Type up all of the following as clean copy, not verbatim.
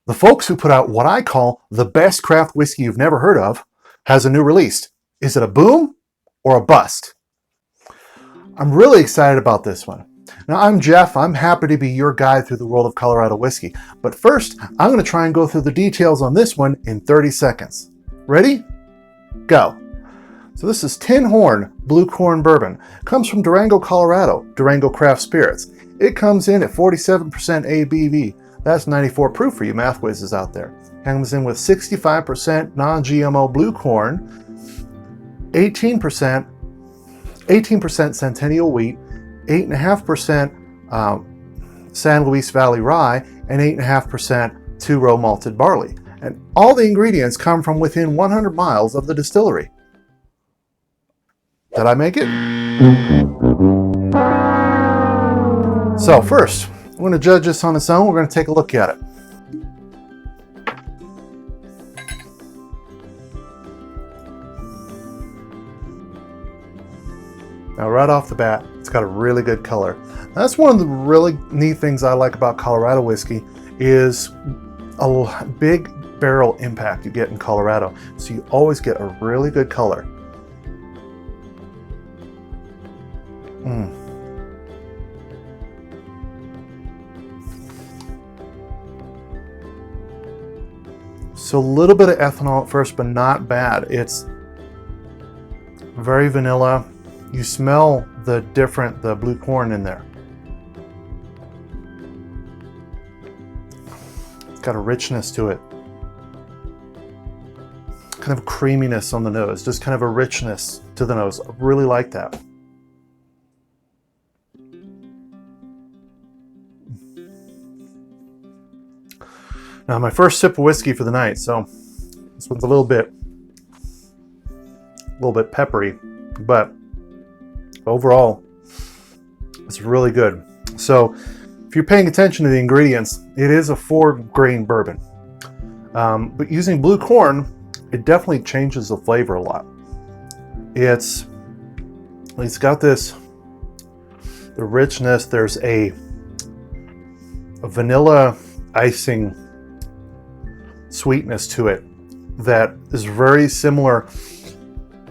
The folks who put out what I call the best craft whiskey you've never heard of has a new release. Is it a boom or a bust? I'm really excited about this one. Now, I'm Jeff. I'm happy to be your guide through the world of Colorado whiskey. But first, I'm going to try and go through the details on this one in 30 seconds. Ready? Go. So this is Tinhorn Blue Corn Bourbon. It comes from Durango, Colorado, Durango Craft Spirits. It comes in at 47% ABV. That's 94 proof for you math whizzes out there. Comes in with 65% non-GMO blue corn, 18% Centennial wheat, 8.5% San Luis Valley rye, and 8.5% two-row malted barley. And all the ingredients come from within 100 miles of the distillery. Did I make it? So first, I'm going to judge this on its own. We're going to take a look at it. Now right off the bat, it's got a really good color. That's one of the really neat things I like about Colorado whiskey is a big barrel impact you get in Colorado. So you always get a really good color. So a little bit of ethanol at first, but not bad. It's very vanilla. You smell the blue corn in there. It's got a richness to it. Kind of creaminess on the nose, just kind of a richness to the nose. I really like that. Now my first sip of whiskey for the night, so this one's a little bit peppery, but overall it's really good. So if you're paying attention to the ingredients, it is a 4-grain bourbon, but using blue corn, it definitely changes the flavor a lot. It's got the richness. There's a vanilla icing sweetness to it that is very similar.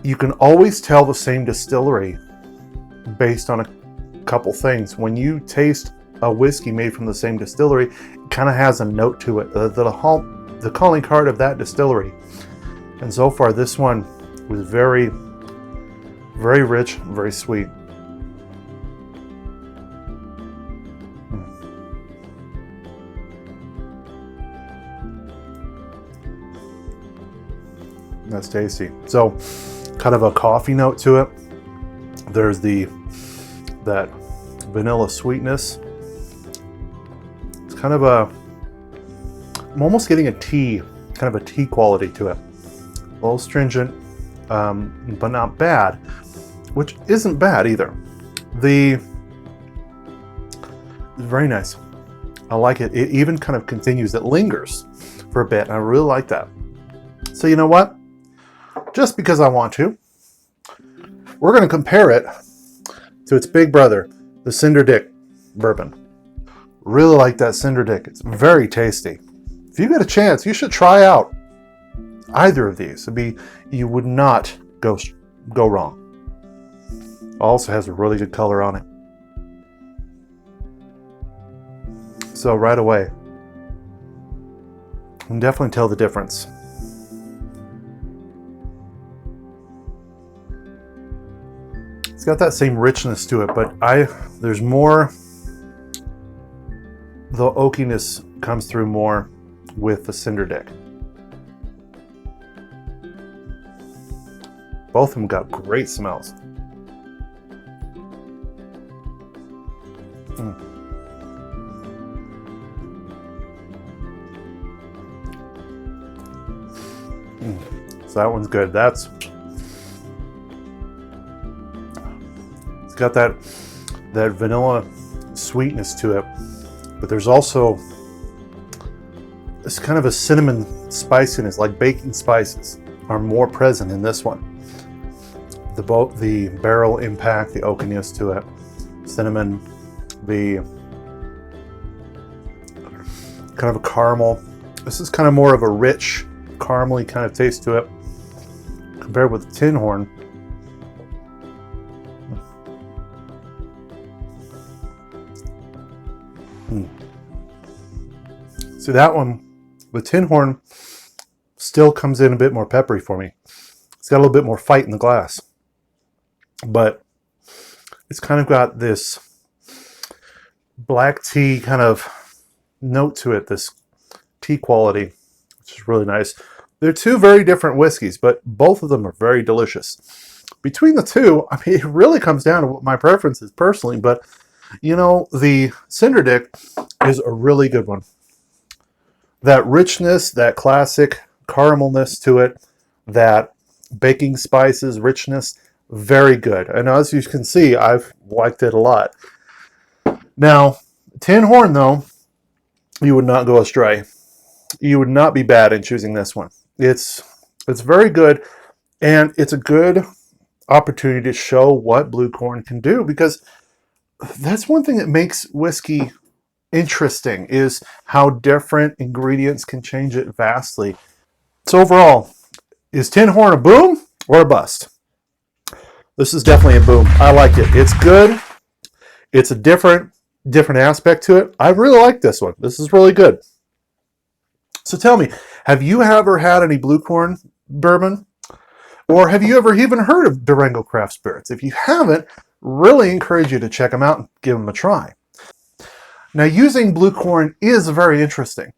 You can always tell the same distillery based on a couple things. When you taste a whiskey made from the same distillery, it kind of has a note to it, the calling card of that distillery. And so far this one was very, very rich, very sweet. That's tasty. So kind of a coffee note to it. There's that vanilla sweetness. It's kind of I'm almost getting kind of a tea quality to it. A little stringent, but not bad, which isn't bad either. It's very nice. I like it. It even kind of continues. It lingers for a bit. And I really like that. So you know what? Just because I want to, we're going to compare it to its big brother, the Cinder Dick Bourbon. Really like that Cinder Dick. It's very tasty. If you get a chance, you should try out either of these. You would not go wrong. Also has a really good color on it. So right away, you can definitely tell the difference. It's got that same richness to it, but there's more, the oakiness comes through more with the Cinder Dick. Both of them got great smells. So that one's good. It's got that vanilla sweetness to it, but there's also this kind of a cinnamon spiciness, like baking spices are more present in this one. The barrel impact, the oakiness to it, cinnamon, the kind of a caramel. This is kind of more of a rich, caramely kind of taste to it compared with the Tinhorn. See, that one, the Tinhorn, still comes in a bit more peppery for me. It's got a little bit more fight in the glass. But it's kind of got this black tea kind of note to it, this tea quality, which is really nice. They're two very different whiskeys, but both of them are very delicious. Between the two, I mean, it really comes down to what my preference is personally, but you know, the Cinderdick is a really good one. That richness, that classic caramelness to it, that baking spices richness, very good. And as you can see, I've liked it a lot. Now, Tinhorn, though, you would not go astray. You would not be bad in choosing this one. It's very good, and it's a good opportunity to show what Blue Corn can do, because that's one thing that makes whiskey interesting, is how different ingredients can change it vastly. So overall, is Tinhorn a boom or a bust? This is definitely a boom. I like it. It's good. It's a different aspect to it. I really like this one. This is really good. So tell me, have you ever had any Blue Corn bourbon? Or have you ever even heard of Durango Craft Spirits? If you haven't, really encourage you to check them out and give them a try. Now, using Blue Corn is very interesting,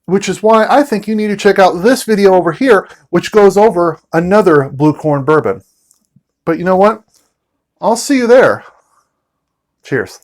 which is why I think you need to check out this video over here, which goes over another Blue Corn bourbon. But you know what? I'll see you there. Cheers.